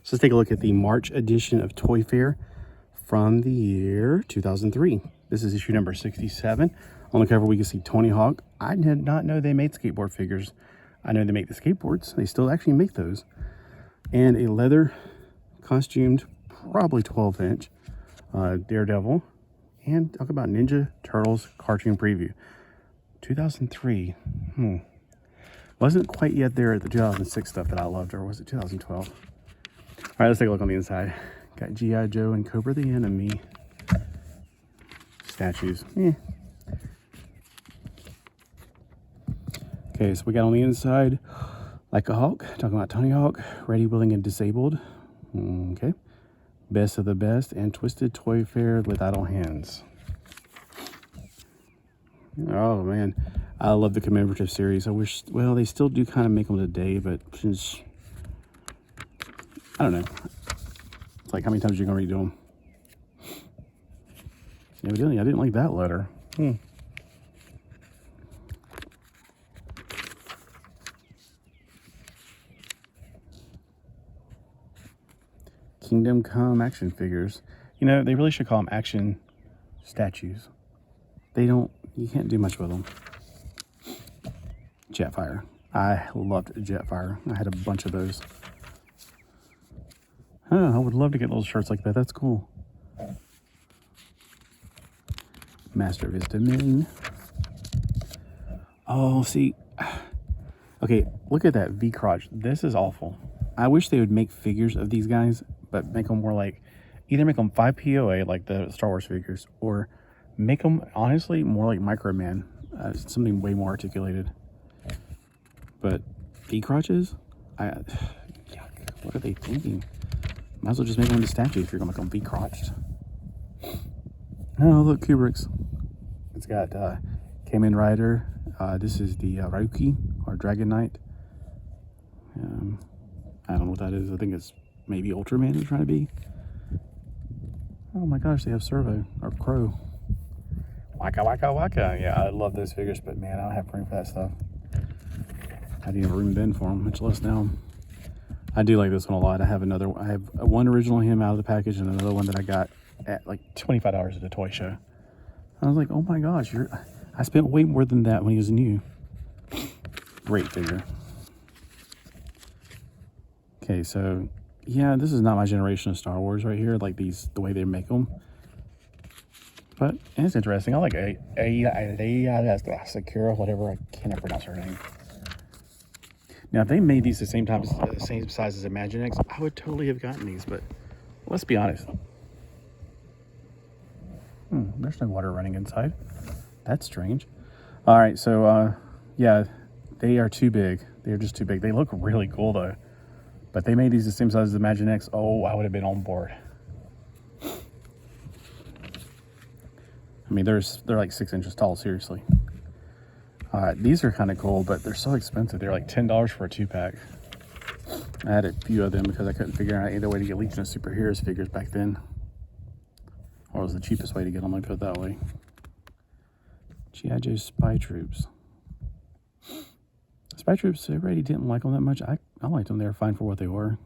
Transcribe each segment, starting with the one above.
So let's take a look at the March edition of Toy Fair from the year 2003. This is issue number 67. On the cover, we can see Tony Hawk. I did not know they made skateboard figures. I know they make the skateboards. They still actually make those. And a leather costumed, probably 12-inch Daredevil. And talk about Ninja Turtles cartoon preview. 2003. Wasn't quite yet there at the 2006 stuff that I loved, or was it 2012? All right, let's take a look on the inside. Got G.I. Joe and Cobra the Enemy statues. Okay, so we got on the inside Like a Hawk, talking about Tony Hawk, Ready, Willing, and Disabled. Okay. Best of the Best and Twisted Toy Fair with Idle Hands. Oh man, I love the commemorative series. I wish, well, they still do kind of make them today, but since, I don't know. It's like, how many times are you gonna redo them? Evidently, I didn't like that letter. Kingdom Come action figures. You know, they really should call them action statues. They don't, you can't do much with them. Jetfire. I loved Jetfire. I had a bunch of those. Oh, I would love to get little shirts like that. That's cool. Master of his domain. Oh, see. Okay, look at that V crotch. This is awful. I wish they would make figures of these guys, but make them more like, either make them 5 POA like the Star Wars figures, or make them honestly more like Microman, something way more articulated. But V crotches, yuck, what are they thinking? Might as well just make them into statues if you're gonna make them V crotched. Oh, look, Kubrick's. It's got Kamen Rider. This is the Ryuki or Dragon Knight. I don't know what that is. I think it's maybe Ultraman is trying to be. Oh my gosh, they have Servo or Crow. Waka waka waka. Yeah, I love those figures, but man, I don't have room for that stuff. I didn't have room then for them, much less now. I do like this one a lot. I have one original him out of the package and another one that I got at like $25 at a toy show. I was like, oh my gosh, I spent way more than that when he was new. Great figure. Okay, so yeah, this is not my generation of Star Wars right here, like these, the way they make them. But it's interesting. I like Sakura, whatever, I cannot pronounce her name. Now, if they made these the same size as Imaginext, I would totally have gotten these, but let's be honest. There's no water running inside. That's strange. All right, so yeah, they are too big. They're just too big. They look really cool though. But they made these the same size as Imaginext. Oh, I would have been on board. I mean, they're like 6 inches tall, seriously. These are kind of cool, but they're so expensive. They're like $10 for a 2-pack. I had a few of them because I couldn't figure out either way to get Legion of Superheroes figures back then. Or it was the cheapest way to get them, I put it that way. G.I. Joe Spy Troops. Spy Troops, everybody didn't like them that much. I liked them. They were fine for what they were.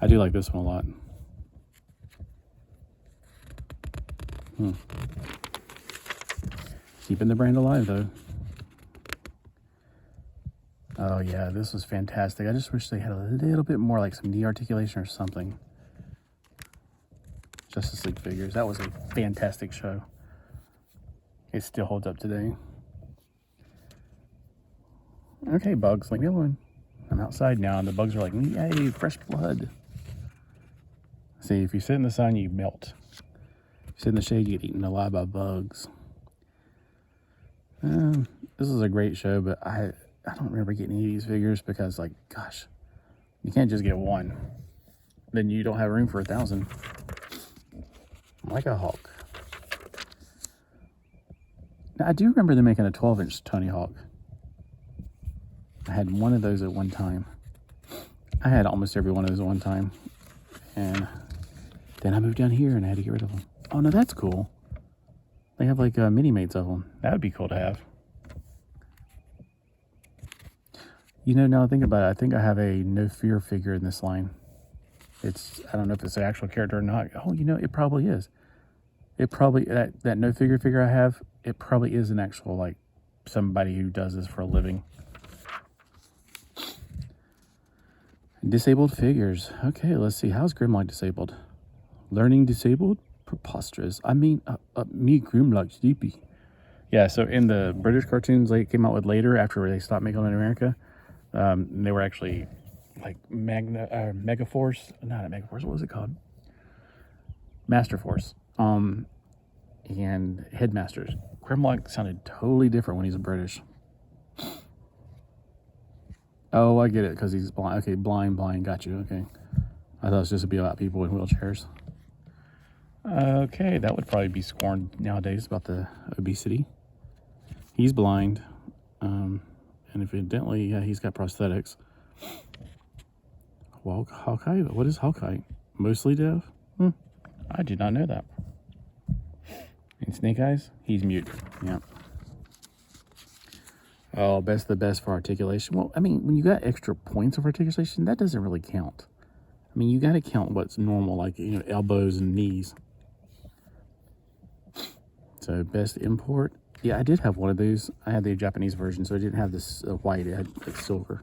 I do like this one a lot. Keeping the brand alive, though. Oh, yeah, this was fantastic. I just wish they had a little bit more, like some knee articulation or something. Justice League figures. That was a fantastic show. It still holds up today. Okay, bugs, leave me alone. I'm outside now, and the bugs are like, yay, fresh blood. See, if you sit in the sun, you melt. If you sit in the shade, you get eaten alive by bugs. This is a great show, but I don't remember getting any of these figures because, like, gosh, you can't just get one. Then you don't have room for 1,000. Like a Hawk. Now, I do remember them making a 12-inch Tony Hawk. I had one of those at one time. I had almost every one of those at one time. And then I moved down here and I had to get rid of them. Oh, no, that's cool. They have like mini-mates of them. That would be cool to have. You know, now I think about it, I think I have a No Fear figure in this line. I don't know if it's an actual character or not. Oh, you know, it probably is. It probably, that no figure I have, it probably is an actual, like, somebody who does this for a living. Disabled figures. Okay, let's see. How's Grimlock disabled? Learning disabled? Preposterous. I mean, me Grimlock sleepy. Yeah, so in the British cartoons they came out with later, after they stopped making them in America, they were actually like Megaforce. Not a Megaforce. What was it called? Master Force. And Headmasters. Grimlock sounded totally different when he's British. Oh, I get it, because he's blind. Okay, blind, got you. Okay. I thought it was just to be about people in wheelchairs. Okay, that would probably be scorned nowadays about the obesity. He's blind. And evidently, yeah, he's got prosthetics. Well, Hawkeye? What is Hawkeye? Mostly deaf? I did not know that. And Snake Eyes? He's mute. Yeah. Oh, the best for articulation. Well, I mean, when you got extra points of articulation, that doesn't really count. I mean, you got to count what's normal, like, you know, elbows and knees. So, best import. Yeah, I did have one of those. I had the Japanese version, so I didn't have this white. It had like silver.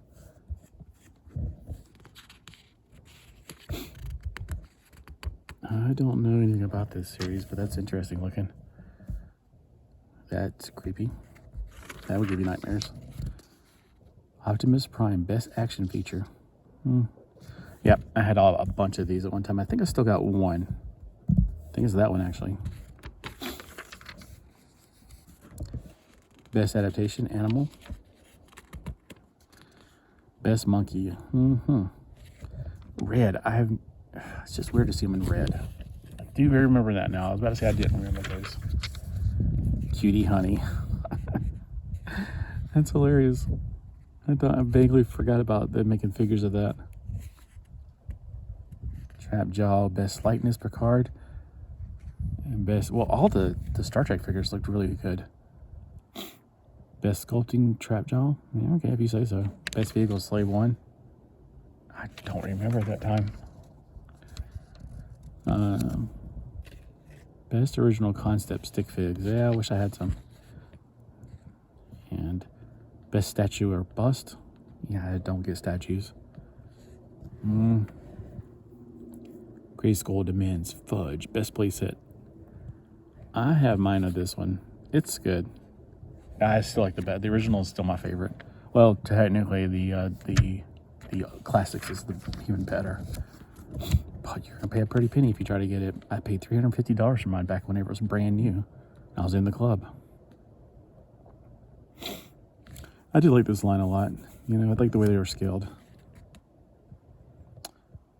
I don't know anything about this series, but that's interesting looking. That's creepy. That would give you nightmares. Optimus Prime, best action feature. Yep, I had a bunch of these at one time. I think I still got one. I think it's that one, actually. Best adaptation, animal. Best monkey. Red. It's just weird to see him in red. I do remember that now. I was about to say I didn't remember those. Cutie Honey. That's hilarious. I vaguely forgot about them making figures of that. Trap Jaw, best likeness Picard. And best, well, all the Star Trek figures looked really good. Best sculpting Trap Jaw. Yeah, okay, if you say so. Best vehicle Slave One. I don't remember that time. Best original concept stick figs. Yeah, I wish I had some. And best statue or bust. Yeah, I don't get statues. Gray Skull demands fudge. Best playset. I have mine of this one. It's good. I still like the original is still my favorite. Well, technically the classics is even better. But you're gonna pay a pretty penny if you try to get it. I paid $350 for mine back whenever it was brand new. I was in the club. I do like this line a lot. You know, I like the way they were scaled.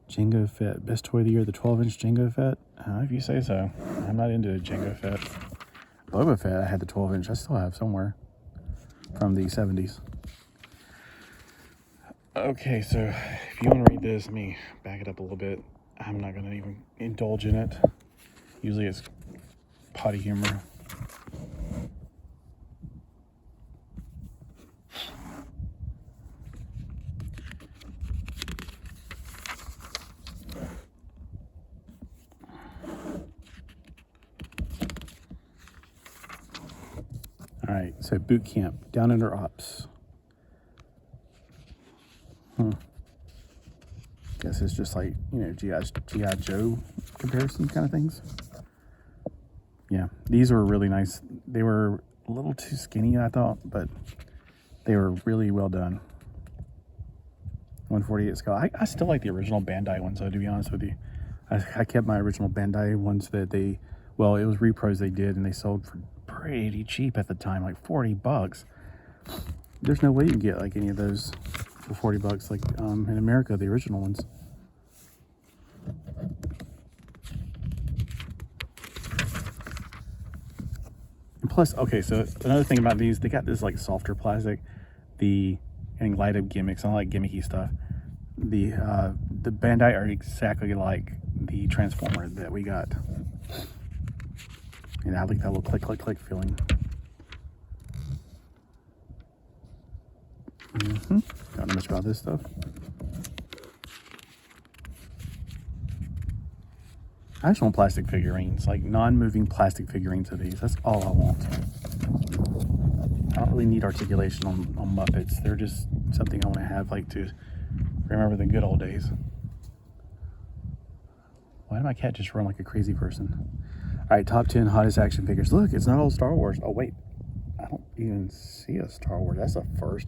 Jango Fett, best toy of the year, the 12-inch Jango Fett. If you say so. I'm not into Jango Fett. Boba Fett, I had the 12-inch. I still have somewhere from the 70s. Okay, so if you want to read this, let me back it up a little bit. I'm not going to even indulge in it. Usually it's potty humor. All right, so boot camp, Down Under Ops. Guess it's just like, you know, G.I. Joe comparison kind of things. Yeah, these were really nice. They were a little too skinny, I thought, but they were really well done. 148 scale. I still like the original Bandai ones, though, to be honest with you. I kept my original Bandai ones that it was repros they did, and they sold for pretty cheap at the time, like $40. There's no way you can get like any of those for $40, like in America, the original ones. And plus, okay, so another thing about these, they got this like softer plastic, and light up gimmicks. I don't like gimmicky stuff. The Bandai are exactly like the Transformer that we got. And I like that little click, click, click feeling. Don't know much about this stuff. I just want plastic figurines, like non-moving plastic figurines of these. That's all I want. I don't really need articulation on Muppets. They're just something I want to have, like, to remember the good old days. Why did my cat just run like a crazy person? All right, top 10 hottest action figures. Look, it's not all Star Wars. Oh, wait. I don't even see a Star Wars. That's a first.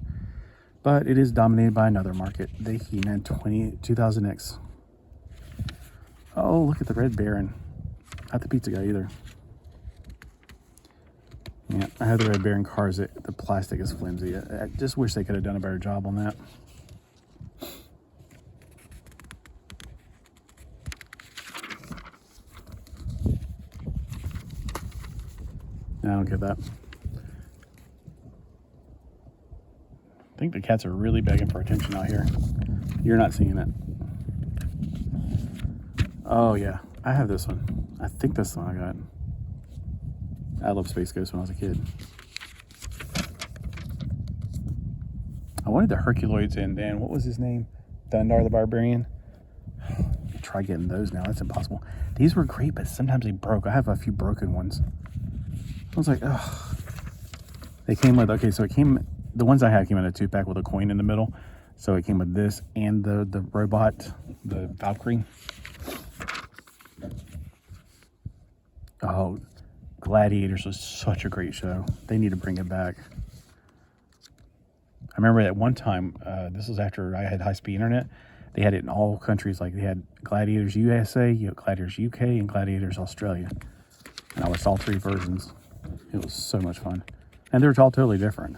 But it is dominated by another market, the He-Man 2000X. Oh, look at the Red Baron. Not the pizza guy either. Yeah, I have the Red Baron cars. The plastic is flimsy. I just wish they could have done a better job on that. I don't get that. I think the cats are really begging for attention out here. You're not seeing it. Oh, yeah. I have this one. I think that's the one I got. I loved Space Ghost when I was a kid. I wanted the Herculoids and then, what was his name? Thundar the Barbarian. Try getting those now. That's impossible. These were great, but sometimes they broke. I have a few broken ones. I was like, ugh. They came with, okay, so it came, the ones I had came in a 2-pack with a coin in the middle. So it came with this and the robot, the Valkyrie. Oh, Gladiators was such a great show. They need to bring it back. I remember at one time, this was after I had high-speed internet, they had it in all countries. Like they had Gladiators USA, Gladiators UK, and Gladiators Australia. And I watched all 3 versions. It was so much fun. And they were all totally different.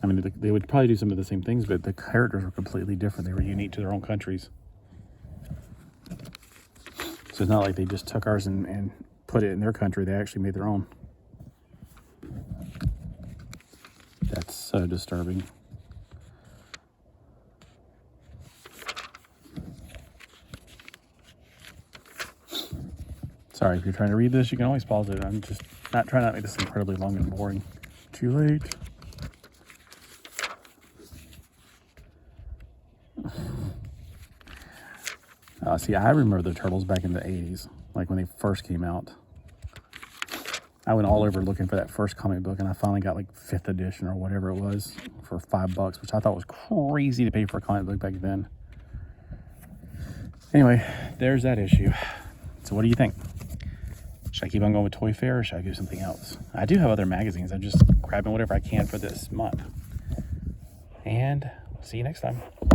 I mean, they would probably do some of the same things, but the characters were completely different. They were unique to their own countries. So it's not like they just took ours and put it in their country. They actually made their own. That's so disturbing. Sorry, if you're trying to read this, you can always pause it. I'm just not trying to make this incredibly long and boring. Too late. See, I remember the Turtles back in the 80s, like when they first came out. I went all over looking for that first comic book, and I finally got like 5th edition or whatever it was for $5, which I thought was crazy to pay for a comic book back then. Anyway, there's that issue. So what do you think? Should I keep on going with Toy Fair, or should I do something else? I do have other magazines. I'm just grabbing whatever I can for this month. And see you next time.